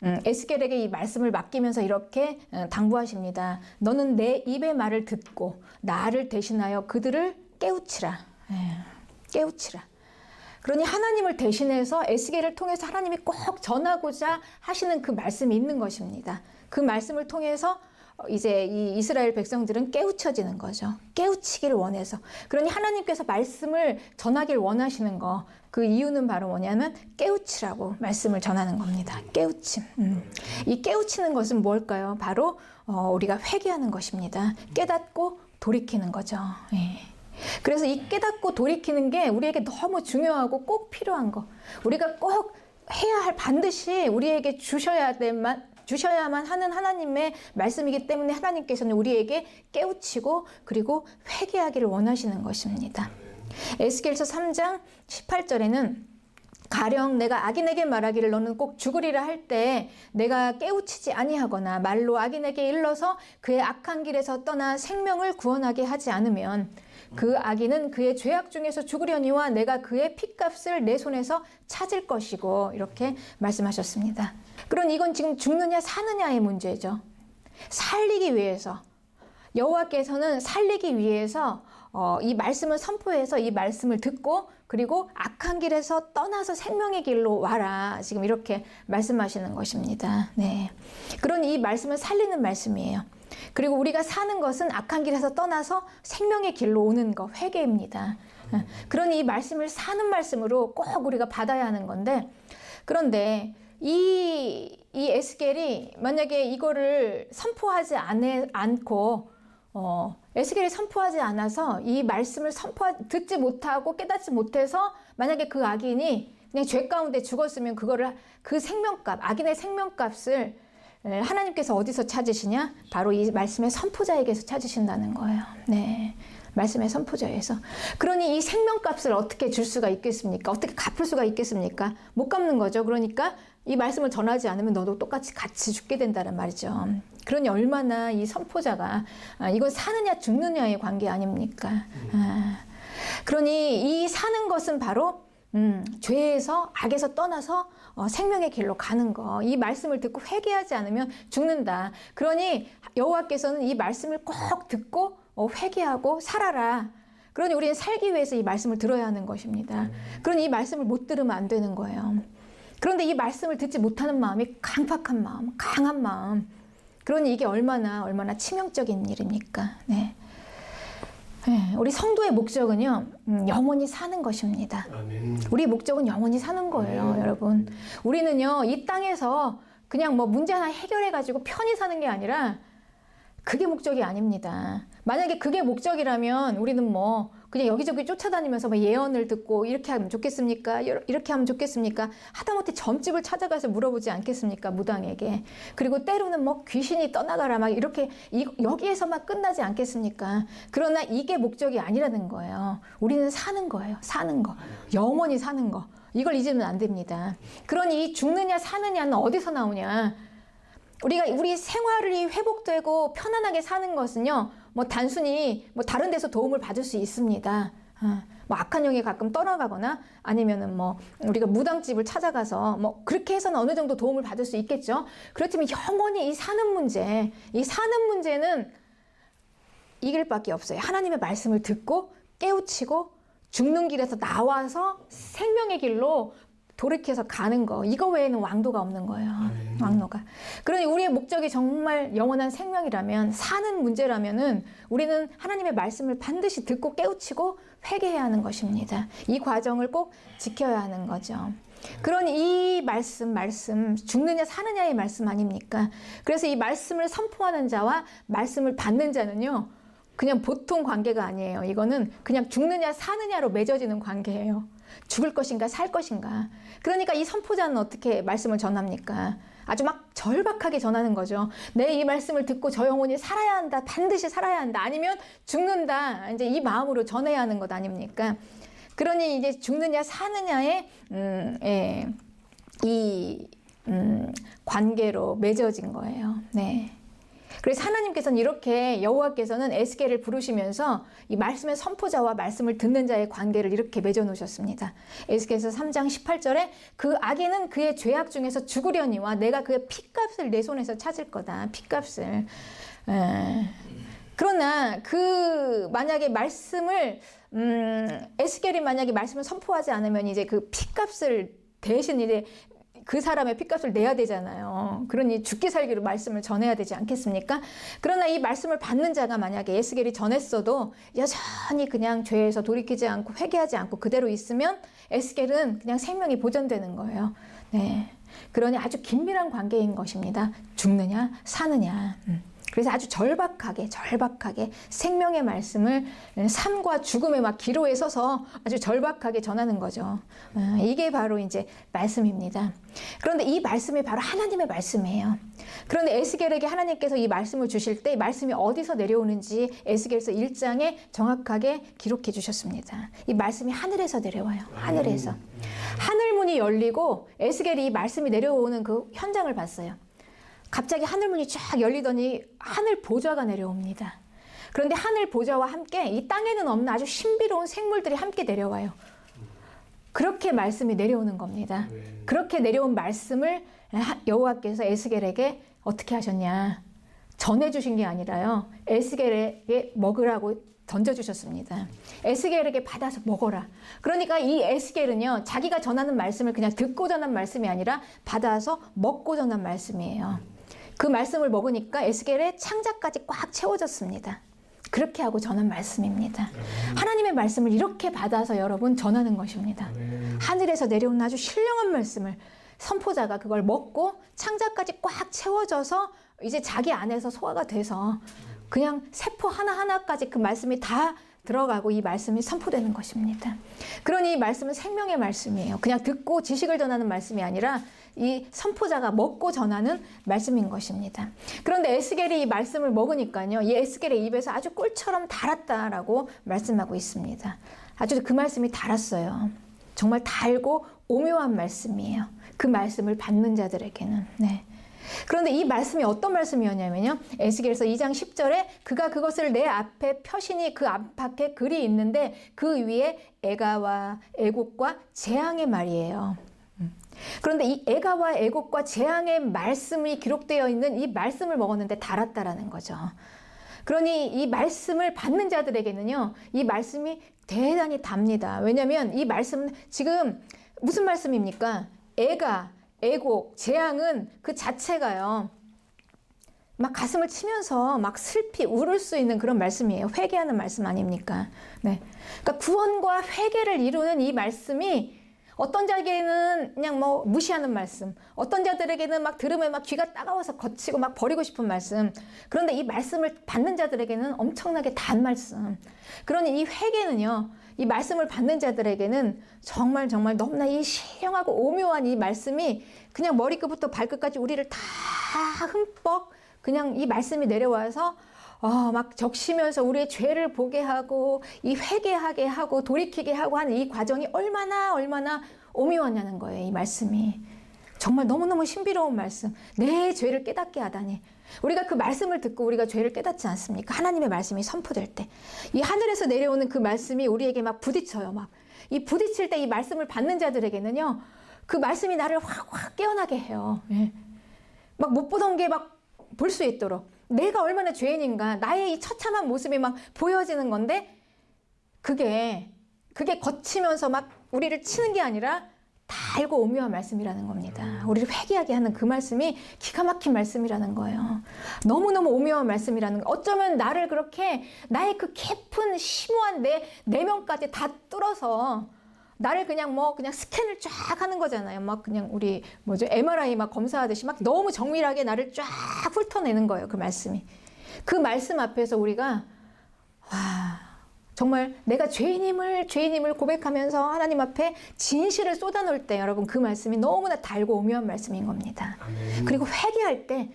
에스겔에게 이 말씀을 맡기면서 이렇게 당부하십니다. 너는 내 입의 말을 듣고 나를 대신하여 그들을 깨우치라. 깨우치라. 그러니 하나님을 대신해서 에스겔을 통해서 하나님이 꼭 전하고자 하시는 그 말씀이 있는 것입니다. 그 말씀을 통해서 이제 이 이스라엘 백성들은 깨우쳐지는 거죠. 깨우치기를 원해서. 그러니 하나님께서 말씀을 전하길 원하시는 거, 그 이유는 바로 뭐냐면 깨우치라고 말씀을 전하는 겁니다. 깨우침. 이 깨우치는 것은 뭘까요? 바로 우리가 회개하는 것입니다. 깨닫고 돌이키는 거죠. 예. 그래서 이 깨닫고 돌이키는 게 우리에게 너무 중요하고 꼭 필요한 거. 우리가 꼭 해야 할, 반드시 우리에게 주셔야만 하는 하나님의 말씀이기 때문에 하나님께서는 우리에게 깨우치고 그리고 회개하기를 원하시는 것입니다. 에스겔서 3장 18절에는 가령 내가 악인에게 말하기를 너는 꼭 죽으리라 할 때 내가 깨우치지 아니하거나 말로 악인에게 일러서 그의 악한 길에서 떠나 생명을 구원하게 하지 않으면 그 악인은 그의 죄악 중에서 죽으려니와 내가 그의 핏값을 내 손에서 찾을 것이고, 이렇게 말씀하셨습니다. 그럼 이건 지금 죽느냐 사느냐의 문제죠. 살리기 위해서, 여호와께서는 살리기 위해서 이 말씀을 선포해서 이 말씀을 듣고 그리고 악한 길에서 떠나서 생명의 길로 와라, 지금 이렇게 말씀하시는 것입니다. 네. 그런 이 말씀을 살리는 말씀이에요. 그리고 우리가 사는 것은 악한 길에서 떠나서 생명의 길로 오는 것, 회개입니다. 그러니 이 말씀을 사는 말씀으로 꼭 우리가 받아야 하는 건데, 그런데 이 에스겔이 만약에 이거를 선포하지 않고 에스겔이 선포하지 않아서 이 말씀을 듣지 못하고 깨닫지 못해서 만약에 그 악인이 그냥 죄 가운데 죽었으면 그거를, 그 생명값, 악인의 생명값을 하나님께서 어디서 찾으시냐? 바로 이 말씀의 선포자에게서 찾으신다는 거예요. 네. 말씀의 선포자에서. 그러니 이 생명값을 어떻게 줄 수가 있겠습니까? 어떻게 갚을 수가 있겠습니까? 못 갚는 거죠. 그러니까 이 말씀을 전하지 않으면 너도 똑같이 같이 죽게 된다는 말이죠. 그러니 얼마나 이 선포자가, 이건 사느냐 죽느냐의 관계 아닙니까? 그러니 이 사는 것은 바로 죄에서, 악에서 떠나서 생명의 길로 가는 거. 이 말씀을 듣고 회개하지 않으면 죽는다. 그러니 여호와께서는 이 말씀을 꼭 듣고 회개하고 살아라. 그러니 우리는 살기 위해서 이 말씀을 들어야 하는 것입니다. 그러니 이 말씀을 못 들으면 안 되는 거예요. 그런데 이 말씀을 듣지 못하는 마음이 강팍한 마음, 강한 마음. 그러니 이게 얼마나 치명적인 일입니까? 네. 네, 우리 성도의 목적은요, 영원히 사는 것입니다. 아멘. 우리 목적은 영원히 사는 거예요, 여러분. 우리는요, 이 땅에서 그냥 뭐 문제 하나 해결해가지고 편히 사는 게 아니라 그게 목적이 아닙니다. 만약에 그게 목적이라면 우리는 뭐 그냥 여기저기 쫓아다니면서 뭐 예언을 듣고 이렇게 하면 좋겠습니까? 이렇게 하면 좋겠습니까? 하다못해 점집을 찾아가서 물어보지 않겠습니까? 무당에게. 그리고 때로는 뭐 귀신이 떠나가라 막 이렇게 여기에서만 끝나지 않겠습니까? 그러나 이게 목적이 아니라는 거예요. 우리는 사는 거예요. 사는 거. 영원히 사는 거. 이걸 잊으면 안 됩니다. 그러니 이 죽느냐 사느냐는 어디서 나오냐? 우리 생활이 회복되고 편안하게 사는 것은요, 뭐 단순히 뭐 다른 데서 도움을 받을 수 있습니다. 뭐 악한 영이 가끔 떠나가거나 아니면은 뭐 우리가 무당집을 찾아가서 뭐 그렇게 해서는 어느 정도 도움을 받을 수 있겠죠. 그렇지만 영원히 이 사는 문제는 이길 밖에 없어요. 하나님의 말씀을 듣고 깨우치고 죽는 길에서 나와서 생명의 길로 돌이켜서 가는 거, 이거 외에는 왕도가 없는 거예요. 왕도가. 그러니 우리의 목적이 정말 영원한 생명이라면, 사는 문제라면은 우리는 하나님의 말씀을 반드시 듣고 깨우치고 회개해야 하는 것입니다. 이 과정을 꼭 지켜야 하는 거죠. 그러니 이 말씀, 죽느냐 사느냐의 말씀 아닙니까? 그래서 이 말씀을 선포하는 자와 말씀을 받는 자는요, 그냥 보통 관계가 아니에요. 이거는 그냥 죽느냐 사느냐로 맺어지는 관계예요. 죽을 것인가 살 것인가. 그러니까 이 선포자는 어떻게 말씀을 전합니까? 아주 막 절박하게 전하는 거죠. 내 이 말씀을 듣고 저 영혼이 살아야 한다. 반드시 살아야 한다. 아니면 죽는다. 이제 이 마음으로 전해야 하는 것 아닙니까? 그러니 이제 죽느냐 사느냐의 이 관계로 맺어진 거예요. 네. 그래서 하나님께서는 이렇게 여호와께서는 에스겔을 부르시면서 이 말씀의 선포자와 말씀을 듣는 자의 관계를 이렇게 맺어 놓으셨습니다. 에스겔서 3장 18절에 그 악인은 그의 죄악 중에서 죽으려니와 내가 그의 핏값을 내 손에서 찾을 거다. 핏값을. 그러나 그 만약에 말씀을 에스겔이 만약에 말씀을 선포하지 않으면 이제 그 핏값을 대신 이제 그 사람의 핏값을 내야 되잖아요. 그러니 죽기 살기로 말씀을 전해야 되지 않겠습니까? 그러나 이 말씀을 받는 자가 만약에 에스겔이 전했어도 여전히 그냥 죄에서 돌이키지 않고 회개하지 않고 그대로 있으면 에스겔은 그냥 생명이 보존되는 거예요. 네. 그러니 아주 긴밀한 관계인 것입니다. 죽느냐 사느냐. 그래서 아주 절박하게 생명의 말씀을 삶과 죽음의 막 기로에 서서 아주 절박하게 전하는 거죠. 이게 바로 이제 말씀입니다. 그런데 이 말씀이 바로 하나님의 말씀이에요. 그런데 에스겔에게 하나님께서 이 말씀을 주실 때 이 말씀이 어디서 내려오는지 에스겔서 1장에 정확하게 기록해 주셨습니다. 이 말씀이 하늘에서 내려와요. 하늘에서. 하늘문이 열리고 에스겔이 이 말씀이 내려오는 그 현장을 봤어요. 갑자기 하늘문이 쫙 열리더니 하늘 보좌가 내려옵니다. 그런데 하늘 보좌와 함께 이 땅에는 없는 아주 신비로운 생물들이 함께 내려와요. 그렇게 말씀이 내려오는 겁니다. 그렇게 내려온 말씀을 여호와께서 에스겔에게 어떻게 하셨냐? 전해주신 게 아니라요. 에스겔에게 먹으라고 던져주셨습니다. 에스겔에게 받아서 먹어라. 그러니까 이 에스겔은요, 자기가 전하는 말씀을 그냥 듣고 전한 말씀이 아니라 받아서 먹고 전한 말씀이에요. 그 말씀을 먹으니까 에스겔의 창자까지 꽉 채워졌습니다. 그렇게 하고 전한 말씀입니다. 하나님의 말씀을 이렇게 받아서 여러분 전하는 것입니다. 하늘에서 내려온 아주 신령한 말씀을 선포자가 그걸 먹고 창자까지 꽉 채워져서 이제 자기 안에서 소화가 돼서 그냥 세포 하나하나까지 그 말씀이 다 들어가고 이 말씀이 선포되는 것입니다. 그러니 이 말씀은 생명의 말씀이에요. 그냥 듣고 지식을 전하는 말씀이 아니라 이 선포자가 먹고 전하는 말씀인 것입니다. 그런데 에스겔이 이 말씀을 먹으니까요, 이 에스겔의 입에서 아주 꿀처럼 달았다라고 말씀하고 있습니다. 아주 그 말씀이 달았어요. 정말 달고 오묘한 말씀이에요. 그 말씀을 받는 자들에게는. 네. 그런데 이 말씀이 어떤 말씀이었냐면요. 에스겔서 2장 10절에 그가 그것을 내 앞에 펴시니 그 안팎에 글이 있는데 그 위에 애가와 애곡과 재앙의 말이에요. 그런데 이 애가와 애곡과 재앙의 말씀이 기록되어 있는 이 말씀을 먹었는데 달았다라는 거죠. 그러니 이 말씀을 받는 자들에게는요. 이 말씀이 대단히 답니다. 왜냐하면 이 말씀은 지금 무슨 말씀입니까? 애가 애곡, 재앙은 그 자체가요. 막 가슴을 치면서 막 슬피 울을 수 있는 그런 말씀이에요. 회개하는 말씀 아닙니까? 네. 그러니까 구원과 회개를 이루는 이 말씀이 어떤 자에게는 그냥 뭐 무시하는 말씀, 어떤 자들에게는 막 들으면 막 귀가 따가워서 거치고 막 버리고 싶은 말씀. 그런데 이 말씀을 받는 자들에게는 엄청나게 단 말씀. 그러니 이 회개는요. 이 말씀을 받는 자들에게는 정말 너무나 이 신령하고 오묘한 이 말씀이 그냥 머리끝부터 발끝까지 우리를 다 흠뻑 그냥 이 말씀이 내려와서 막 적시면서 우리의 죄를 보게 하고 이 회개하게 하고 돌이키게 하고 하는 이 과정이 얼마나 오묘하냐는 거예요. 이 말씀이. 정말 너무너무 신비로운 말씀. 내 죄를 깨닫게 하다니. 우리가 그 말씀을 듣고 우리가 죄를 깨닫지 않습니까? 하나님의 말씀이 선포될 때. 이 하늘에서 내려오는 그 말씀이 우리에게 막 부딪혀요. 막. 이 부딪힐 때 이 말씀을 받는 자들에게는요. 그 말씀이 나를 확 깨어나게 해요. 예. 막 못 보던 게 막 볼 수 있도록. 내가 얼마나 죄인인가. 나의 이 처참한 모습이 막 보여지는 건데 그게 거치면서 막 우리를 치는 게 아니라 달고 오묘한 말씀이라는 겁니다. 우리를 회개하게 하는 그 말씀이 기가 막힌 말씀이라는 거예요. 너무너무 오묘한 말씀이라는 거. 어쩌면 나를 그렇게 나의 그 깊은 심오한 내 내면까지 다 뚫어서 나를 그냥 스캔을 쫙 하는 거잖아요. 막 그냥 우리 MRI 막 검사하듯이 막 너무 정밀하게 나를 쫙 훑어내는 거예요. 그 말씀이. 그 말씀 앞에서 우리가 정말 내가 죄인임을 고백하면서 하나님 앞에 진실을 쏟아놓을 때 여러분 그 말씀이 너무나 달고 오묘한 말씀인 겁니다. 아멘. 그리고 회개할 때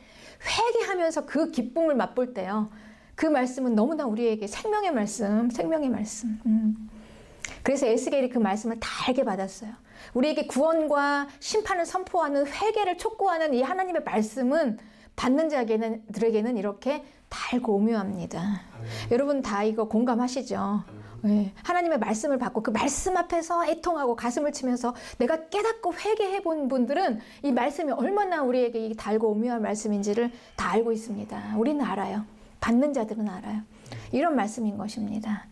회개하면서 그 기쁨을 맛볼 때요. 그 말씀은 너무나 우리에게 생명의 말씀. 그래서 에스겔이 그 말씀을 달게 받았어요. 우리에게 구원과 심판을 선포하는 회개를 촉구하는 이 하나님의 말씀은 받는 자들에게는 이렇게 달고 오묘합니다. 여러분 다 이거 공감하시죠? 네. 하나님의 말씀을 받고 그 말씀 앞에서 애통하고 가슴을 치면서 내가 깨닫고 회개해 본 분들은 이 말씀이 얼마나 우리에게 이 달고 오묘한 말씀인지를 다 알고 있습니다. 우리는 알아요. 받는 자들은 알아요. 이런 말씀인 것입니다.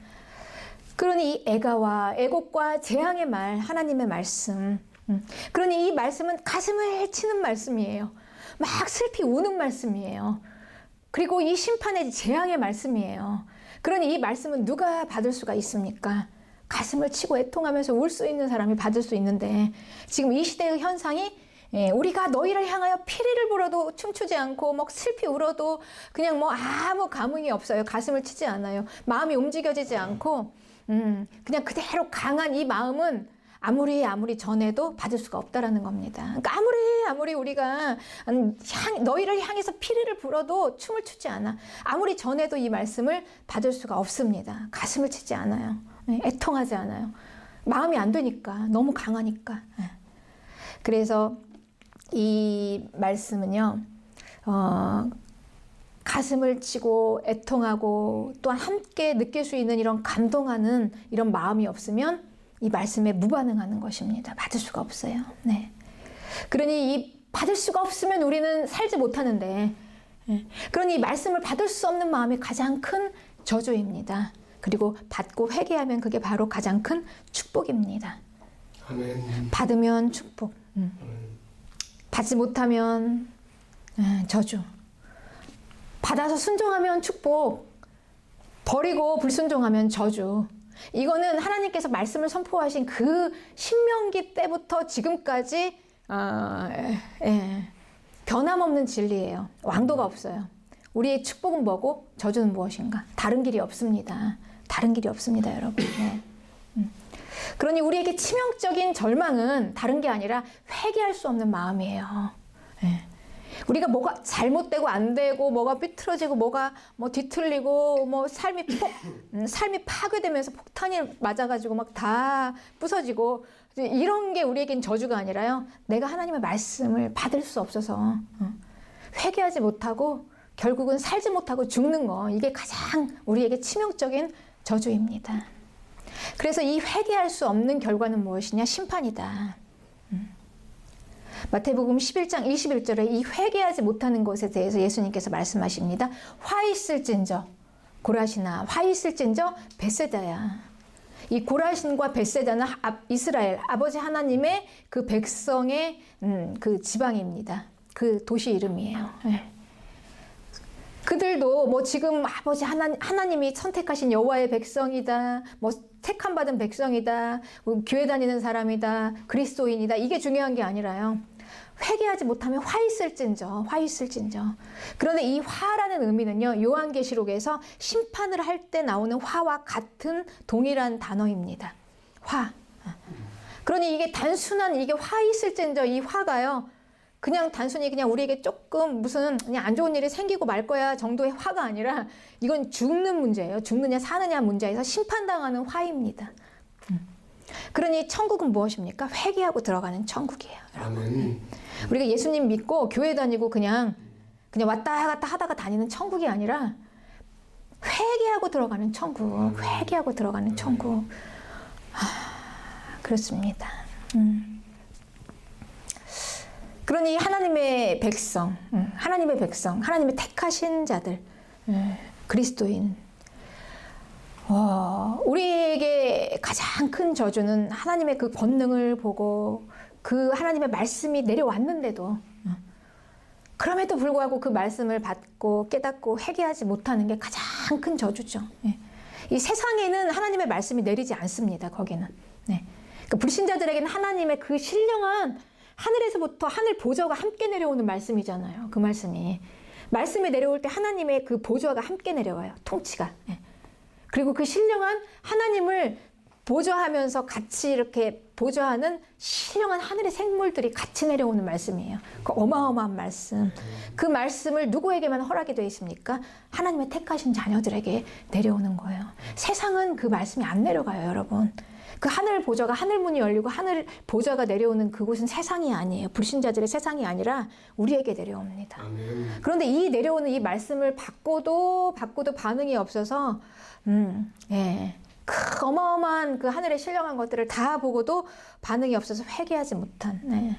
그러니 이 애가와 애곡과 재앙의 말, 하나님의 말씀. 그러니 이 말씀은 가슴을 치는 말씀이에요. 막 슬피 우는 말씀이에요. 그리고 이 심판의 재앙의 말씀이에요. 그러니 이 말씀은 누가 받을 수가 있습니까? 가슴을 치고 애통하면서 울 수 있는 사람이 받을 수 있는데 지금 이 시대의 현상이 우리가 너희를 향하여 피리를 불어도 춤추지 않고 막 슬피 울어도 그냥 뭐 아무 감흥이 없어요. 가슴을 치지 않아요. 마음이 움직여지지 않고 그냥 그대로 강한 이 마음은 아무리 전해도 받을 수가 없다라는 겁니다. 그러니까 아무리 우리가 너희를 향해서 피리를 불어도 춤을 추지 않아. 아무리 전해도 이 말씀을 받을 수가 없습니다. 가슴을 치지 않아요. 애통하지 않아요. 마음이 안 되니까, 너무 강하니까. 그래서 이 말씀은요, 가슴을 치고 애통하고 또한 함께 느낄 수 있는 이런 감동하는 이런 마음이 없으면 이 말씀에 무반응하는 것입니다. 받을 수가 없어요. 네. 그러니 이 받을 수가 없으면 우리는 살지 못하는데, 그러니 이 말씀을 받을 수 없는 마음이 가장 큰 저주입니다. 그리고 받고 회개하면 그게 바로 가장 큰 축복입니다. 아멘. 받으면 축복, 받지 못하면 저주. 받아서 순종하면 축복, 버리고 불순종하면 저주. 이거는 하나님께서 말씀을 선포하신 그 신명기 때부터 지금까지 변함없는 진리예요. 왕도가 없어요. 우리의 축복은 뭐고 저주는 무엇인가? 다른 길이 없습니다. 다른 길이 없습니다, 여러분. 네. 그러니 우리에게 치명적인 절망은 다른 게 아니라 회개할 수 없는 마음이에요. 네. 우리가 뭐가 잘못되고 안 되고 뭐가 삐뚤어지고 뭐가 뭐 뒤틀리고 뭐 삶이 파괴되면서 폭탄이 맞아가지고 막 다 부서지고 이런 게 우리에겐 저주가 아니라요. 내가 하나님의 말씀을 받을 수 없어서 회개하지 못하고 결국은 살지 못하고 죽는 거, 이게 가장 우리에게 치명적인 저주입니다. 그래서 이 회개할 수 없는 결과는 무엇이냐? 심판이다. 마태복음 11장 21절에 이 회개하지 못하는 것에 대해서 예수님께서 말씀하십니다. 화 있을진저 고라시나, 화 있을진저 벳세다야. 이 고라신과 벳세다는 이스라엘 아버지 하나님의 그 백성의 그 지방입니다. 그 도시 이름이에요. 네. 그들도 뭐 지금 아버지 하나님이 선택하신 여호와의 백성이다, 뭐 택함 받은 백성이다, 뭐 교회 다니는 사람이다, 그리스도인이다, 이게 중요한 게 아니라요. 회개하지 못하면 화 있을진저. 그런데 이 화라는 의미는요, 요한계시록에서 심판을 할 때 나오는 화와 같은 동일한 단어입니다. 화. 그러니 이게 단순한 이게 화 있을진저, 이 화가요, 그냥 단순히 그냥 우리에게 조금 무슨 그냥 안 좋은 일이 생기고 말 거야 정도의 화가 아니라 이건 죽는 문제예요. 죽느냐 사느냐 문제에서 심판당하는 화입니다. 그러니 천국은 무엇입니까? 회개하고 들어가는 천국이에요. 아멘. 우리가 예수님 믿고 교회 다니고 그냥 왔다 갔다 하다가 다니는 천국이 아니라 회개하고 들어가는 천국. 회개하고 들어가는 천국. 그렇습니다. 그러니 하나님의 백성, 하나님의 택하신 자들, 그리스도인. 우리에게 가장 큰 저주는 하나님의 그 권능을 보고 그 하나님의 말씀이 내려왔는데도 그럼에도 불구하고 그 말씀을 받고 깨닫고 회개하지 못하는 게 가장 큰 저주죠. 이 세상에는 하나님의 말씀이 내리지 않습니다. 거기는. 그 불신자들에게는 하나님의 그 신령한 하늘에서부터 하늘 보좌가 함께 내려오는 말씀이잖아요. 그 말씀이 내려올 때 하나님의 그 보좌가 함께 내려와요. 통치가. 그리고 그 신령한 하나님을 보좌하면서 같이 이렇게 보좌하는 신령한 하늘의 생물들이 같이 내려오는 말씀이에요. 그 어마어마한 말씀. 그 말씀을 누구에게만 허락이 되어 있습니까? 하나님의 택하신 자녀들에게 내려오는 거예요. 세상은 그 말씀이 안 내려가요, 여러분. 그 하늘 보좌가 하늘 문이 열리고 하늘 보좌가 내려오는 그곳은 세상이 아니에요. 불신자들의 세상이 아니라 우리에게 내려옵니다. 아멘. 그런데 이 내려오는 이 말씀을 받고도 반응이 없어서 예. 그 어마어마한 그 하늘의 신령한 것들을 다 보고도 반응이 없어서 회개하지 못한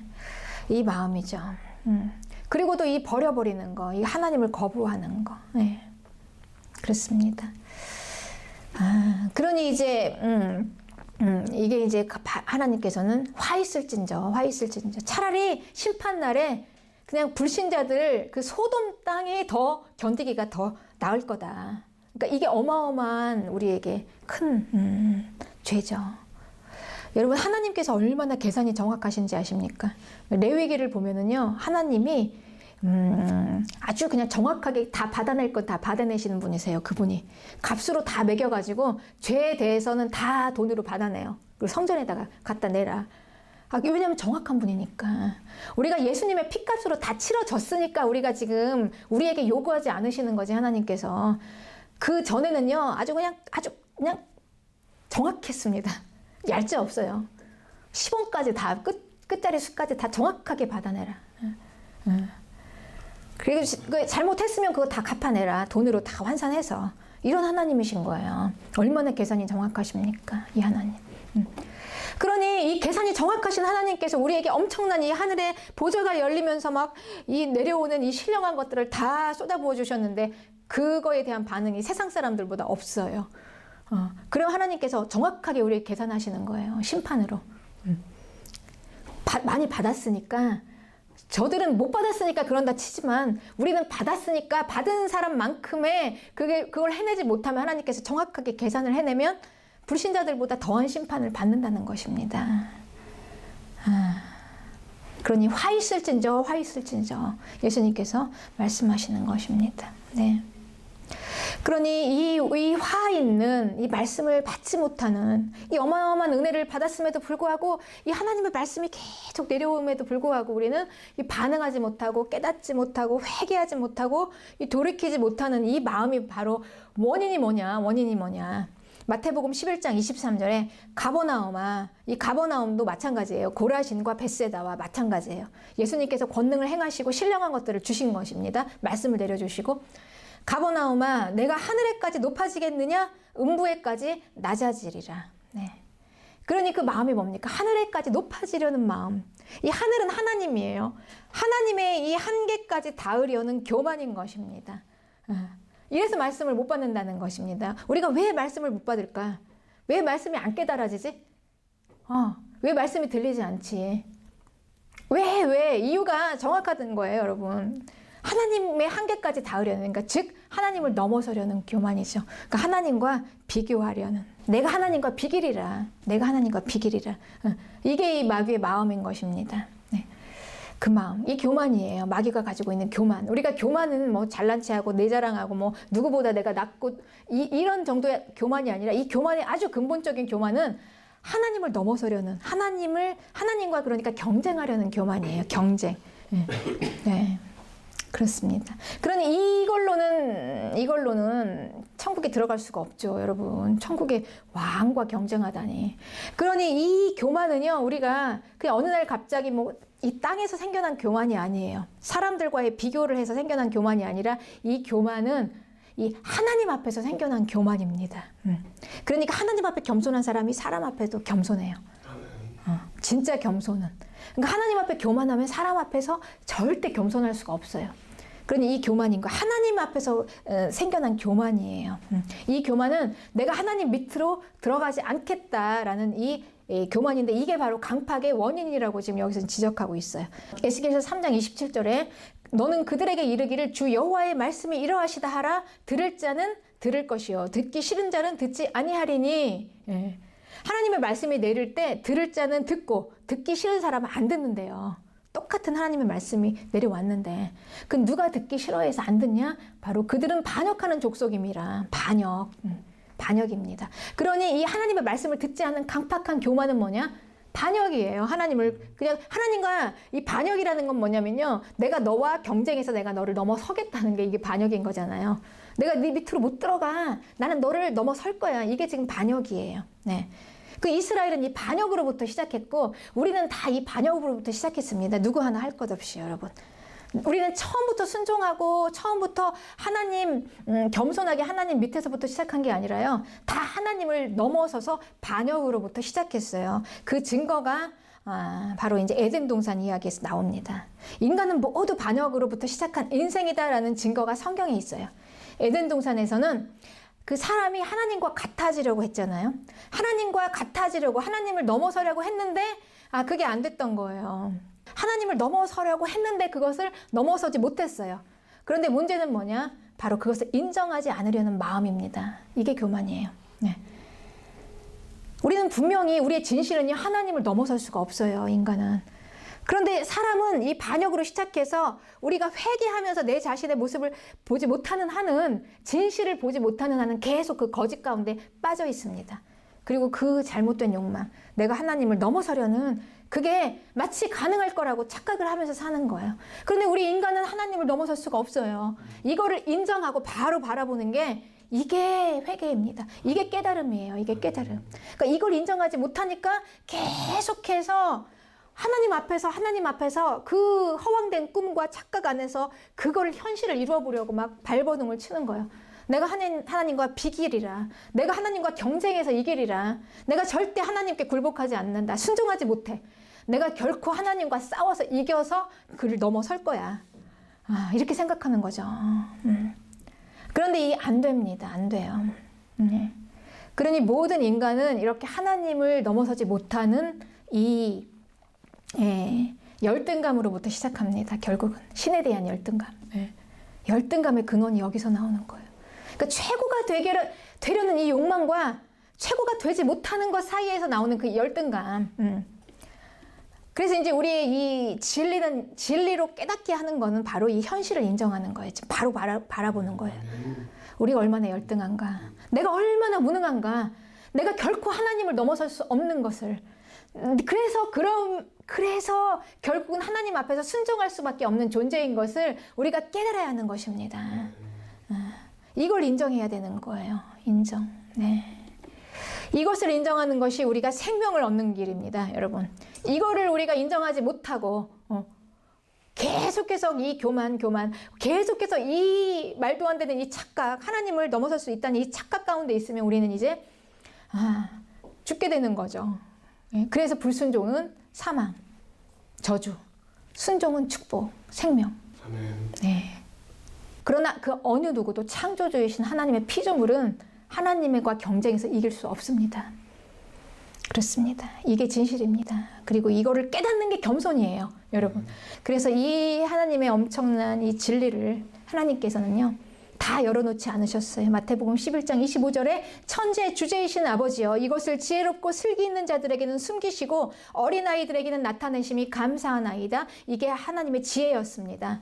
이 마음이죠. 그리고도 이 버려버리는 거, 이 하나님을 거부하는 거. 그렇습니다. 그러니 이제 이게 이제 하나님께서는 화 있을진저 차라리 심판날에 그냥 불신자들 그 소돔 땅이 더 견디기가 더 나을 거다. 그러니까 이게 어마어마한 우리에게 큰 죄죠. 여러분 하나님께서 얼마나 계산이 정확하신지 아십니까? 레위기를 보면은요 하나님이 아주 그냥 정확하게 다 받아낼 건 다 받아내시는 분이세요. 그분이 값으로 다 매겨가지고 죄에 대해서는 다 돈으로 받아내요. 그리고 성전에다가 갖다 내라. 왜냐하면 정확한 분이니까. 우리가 예수님의 피값으로 다 치러졌으니까 우리가 지금 우리에게 요구하지 않으시는 거지 하나님께서. 그 전에는요 아주 그냥 정확했습니다. 얄짤 없어요. 10원까지 다 끝자리 수까지 다 정확하게 받아내라. 그리고 잘못했으면 그거 다 갚아내라. 돈으로 다 환산해서. 이런 하나님이신 거예요. 얼마나 계산이 정확하십니까? 이 하나님. 그러니 이 계산이 정확하신 하나님께서 우리에게 엄청난 이 하늘의 보좌가 열리면서 막 이 내려오는 이 신령한 것들을 다 쏟아부어 주셨는데 그거에 대한 반응이 세상 사람들보다 없어요. 그럼 하나님께서 정확하게 우리에게 계산하시는 거예요. 심판으로. 많이 받았으니까 저들은 못 받았으니까 그런다 치지만 우리는 받았으니까 받은 사람만큼의 그걸 해내지 못하면 하나님께서 정확하게 계산을 해내면 불신자들보다 더한 심판을 받는다는 것입니다. 그러니 화 있을진저 예수님께서 말씀하시는 것입니다. 네. 그러니 이 화 있는 이 말씀을 받지 못하는 이 어마어마한 은혜를 받았음에도 불구하고 이 하나님의 말씀이 계속 내려옴에도 불구하고 우리는 이 반응하지 못하고 깨닫지 못하고 회개하지 못하고 이 돌이키지 못하는 이 마음이 바로 원인이 뭐냐? 마태복음 11장 23절에 가버나움아, 이 가버나움도 마찬가지예요. 고라신과 벳세다와 마찬가지예요. 예수님께서 권능을 행하시고 신령한 것들을 주신 것입니다. 말씀을 내려주시고 가버나움아 내가 하늘에까지 높아지겠느냐 음부에까지 낮아지리라. 네. 그러니 그 마음이 뭡니까? 하늘에까지 높아지려는 마음. 이 하늘은 하나님이에요. 하나님의 이 한계까지 닿으려는 교만인 것입니다. 이래서 말씀을 못 받는다는 것입니다. 우리가 왜 말씀을 못 받을까? 왜 말씀이 안 깨달아지지? 왜 말씀이 들리지 않지? 왜? 이유가 정확하던 거예요, 여러분. 하나님의 한계까지 닿으려는, 그러니까 즉 하나님을 넘어서려는 교만이죠. 그러니까 하나님과 비교하려는. 내가 하나님과 비기리라. 이게 이 마귀의 마음인 것입니다. 네. 그 마음, 이 교만이에요. 마귀가 가지고 있는 교만. 우리가 교만은 뭐 잘난 체하고 내 자랑하고 뭐 누구보다 내가 낫고 이런 정도의 교만이 아니라 이 교만의 아주 근본적인 교만은 하나님을 넘어서려는 하나님과 그러니까 경쟁하려는 교만이에요. 경쟁. 네. 그렇습니다. 그러니 이걸로는 천국에 들어갈 수가 없죠, 여러분. 천국의 왕과 경쟁하다니. 그러니 이 교만은요, 우리가 그냥 어느 날 갑자기 뭐 이 땅에서 생겨난 교만이 아니에요. 사람들과의 비교를 해서 생겨난 교만이 아니라 이 교만은 이 하나님 앞에서 생겨난 교만입니다. 그러니까 하나님 앞에 겸손한 사람이 사람 앞에도 겸손해요. 진짜 겸손은. 그러니까 하나님 앞에 교만하면 사람 앞에서 절대 겸손할 수가 없어요. 그러니 이 교만인 거 하나님 앞에서 생겨난 교만이에요. 이 교만은 내가 하나님 밑으로 들어가지 않겠다라는 이 교만인데 이게 바로 강팍의 원인이라고 지금 여기서 지적하고 있어요. 에스겔서 3장 27절에 너는 그들에게 이르기를 주 여호와의 말씀이 이러하시다 하라. 들을 자는 들을 것이요 듣기 싫은 자는 듣지 아니하리니. 하나님의 말씀이 내릴 때 들을 자는 듣고 듣기 싫은 사람은 안 듣는데요. 똑같은 하나님의 말씀이 내려왔는데 그 누가 듣기 싫어해서 안 듣냐? 바로 그들은 반역하는 족속임이라. 반역입니다. 그러니 이 하나님의 말씀을 듣지 않는 강팍한 교만은 뭐냐? 반역이에요. 그냥 하나님과 이 반역이라는 건 뭐냐면요. 내가 너와 경쟁해서 내가 너를 넘어서겠다는 게 이게 반역인 거잖아요. 내가 네 밑으로 못 들어가. 나는 너를 넘어설 거야. 이게 지금 반역이에요. 네. 그 이스라엘은 이 반역으로부터 시작했고 우리는 다 이 반역으로부터 시작했습니다. 누구 하나 할 것 없이 여러분. 우리는 처음부터 순종하고 처음부터 하나님 겸손하게 하나님 밑에서부터 시작한 게 아니라요. 다 하나님을 넘어서서 반역으로부터 시작했어요. 그 증거가 바로 이제 에덴 동산 이야기에서 나옵니다. 인간은 모두 반역으로부터 시작한 인생이다라는 증거가 성경에 있어요. 에덴 동산에서는 그 사람이 하나님과 같아지려고 했잖아요. 하나님과 같아지려고 하나님을 넘어서려고 했는데 그게 안 됐던 거예요. 하나님을 넘어서려고 했는데 그것을 넘어서지 못했어요. 그런데 문제는 뭐냐? 바로 그것을 인정하지 않으려는 마음입니다. 이게 교만이에요. 네. 우리는 분명히 우리의 진실은요, 하나님을 넘어설 수가 없어요, 인간은. 그런데 사람은 이 반역으로 시작해서 우리가 회개하면서 내 자신의 모습을 보지 못하는 한은, 진실을 보지 못하는 한은 계속 그 거짓 가운데 빠져 있습니다. 그리고 그 잘못된 욕망, 내가 하나님을 넘어서려는 그게 마치 가능할 거라고 착각을 하면서 사는 거예요. 그런데 우리 인간은 하나님을 넘어설 수가 없어요. 이거를 인정하고 바로 바라보는 게 이게 회개입니다. 이게 깨달음이에요. 이게 깨달음. 그러니까 이걸 인정하지 못하니까 계속해서 하나님 앞에서 그 허황된 꿈과 착각 안에서 그거를 현실을 이루어보려고 막 발버둥을 치는 거예요. 내가 하나님과 비기리라. 내가 하나님과 경쟁해서 이기리라. 내가 절대 하나님께 굴복하지 않는다. 순종하지 못해. 내가 결코 하나님과 싸워서 이겨서 그를 넘어설 거야. 이렇게 생각하는 거죠. 그런데 안 됩니다. 안 돼요. 그러니 모든 인간은 이렇게 하나님을 넘어서지 못하는 이 열등감으로부터 시작합니다. 결국은 신에 대한 열등감. 열등감의 근원이 여기서 나오는 거예요. 그러니까 최고가 되려는 이 욕망과 최고가 되지 못하는 것 사이에서 나오는 그 열등감. 그래서 이제 우리의 이 진리로 깨닫게 하는 거는 바로 이 현실을 인정하는 거예요. 바로 바라보는 거예요. 우리가 얼마나 열등한가. 내가 얼마나 무능한가. 내가 결코 하나님을 넘어설 수 없는 것을. 그래서 결국은 하나님 앞에서 순종할 수밖에 없는 존재인 것을 우리가 깨달아야 하는 것입니다. 이걸 인정해야 되는 거예요. 인정. 네. 이것을 인정하는 것이 우리가 생명을 얻는 길입니다, 여러분. 이거를 우리가 인정하지 못하고 계속해서 이 교만, 계속해서 이 말도 안 되는 이 착각, 하나님을 넘어설 수 있다는 이 착각 가운데 있으면 우리는 이제 죽게 되는 거죠. 그래서 불순종은 사망, 저주, 순종은 축복, 생명. 아멘. 네. 그러나 그 어느 누구도 창조주이신 하나님의 피조물은 하나님과 경쟁해서 이길 수 없습니다. 그렇습니다. 이게 진실입니다. 그리고 이거를 깨닫는 게 겸손이에요, 여러분. 그래서 이 하나님의 엄청난 이 진리를 하나님께서는요, 다 열어놓지 않으셨어요. 마태복음 11장 25절에 천지의 주제이신 아버지여, 이것을 지혜롭고 슬기 있는 자들에게는 숨기시고 어린아이들에게는 나타내심이 감사하나이다. 이게 하나님의 지혜였습니다.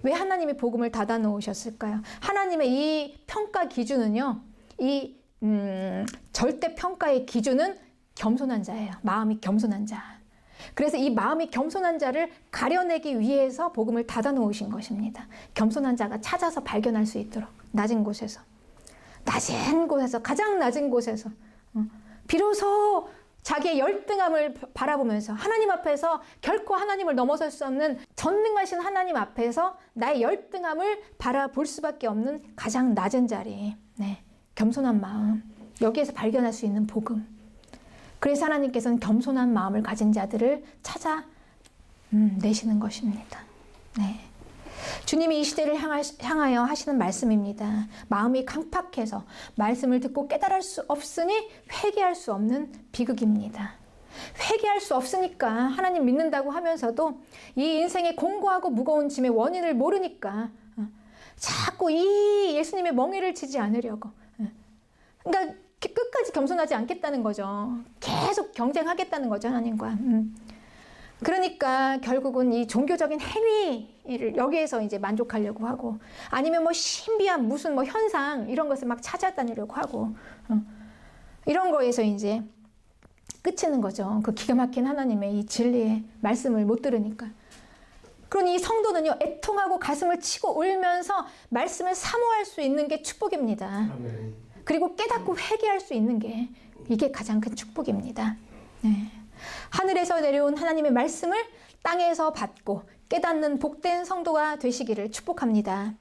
왜 하나님이 복음을 닫아 놓으셨을까요? 하나님의 이 평가 기준은요, 이 절대 평가의 기준은 겸손한 자예요. 마음이 겸손한 자. 그래서 이 마음이 겸손한 자를 가려내기 위해서 복음을 닫아 놓으신 것입니다. 겸손한 자가 찾아서 발견할 수 있도록 낮은 곳에서 가장 낮은 곳에서 비로소 자기의 열등함을 바라보면서 하나님 앞에서 결코 하나님을 넘어설 수 없는 전능하신 하나님 앞에서 나의 열등함을 바라볼 수밖에 없는 가장 낮은 자리. 네. 겸손한 마음, 여기에서 발견할 수 있는 복음. 그래서 하나님께서는 겸손한 마음을 가진 자들을 찾아 내시는 것입니다. 네. 주님이 이 시대를 향하여 하시는 말씀입니다. 마음이 강팍해서 말씀을 듣고 깨달을 수 없으니 회개할 수 없는 비극입니다. 회개할 수 없으니까 하나님 믿는다고 하면서도 이 인생의 공고하고 무거운 짐의 원인을 모르니까 자꾸 이 예수님의 멍에를 치지 않으려고, 그러니까 끝까지 겸손하지 않겠다는 거죠. 계속 경쟁하겠다는 거죠, 하나님과. 그러니까 결국은 이 종교적인 행위를 여기에서 이제 만족하려고 하고, 아니면 뭐 신비한 무슨 뭐 현상 이런 것을 막 찾아다니려고 하고, 이런 거에서 이제 끝이는 거죠. 그 기가 막힌 하나님의 이 진리의 말씀을 못 들으니까. 그러니 이 성도는요, 애통하고 가슴을 치고 울면서 말씀을 사모할 수 있는 게 축복입니다. 아멘. 그리고 깨닫고 회개할 수 있는 게 이게 가장 큰 축복입니다. 네. 하늘에서 내려온 하나님의 말씀을 땅에서 받고 깨닫는 복된 성도가 되시기를 축복합니다.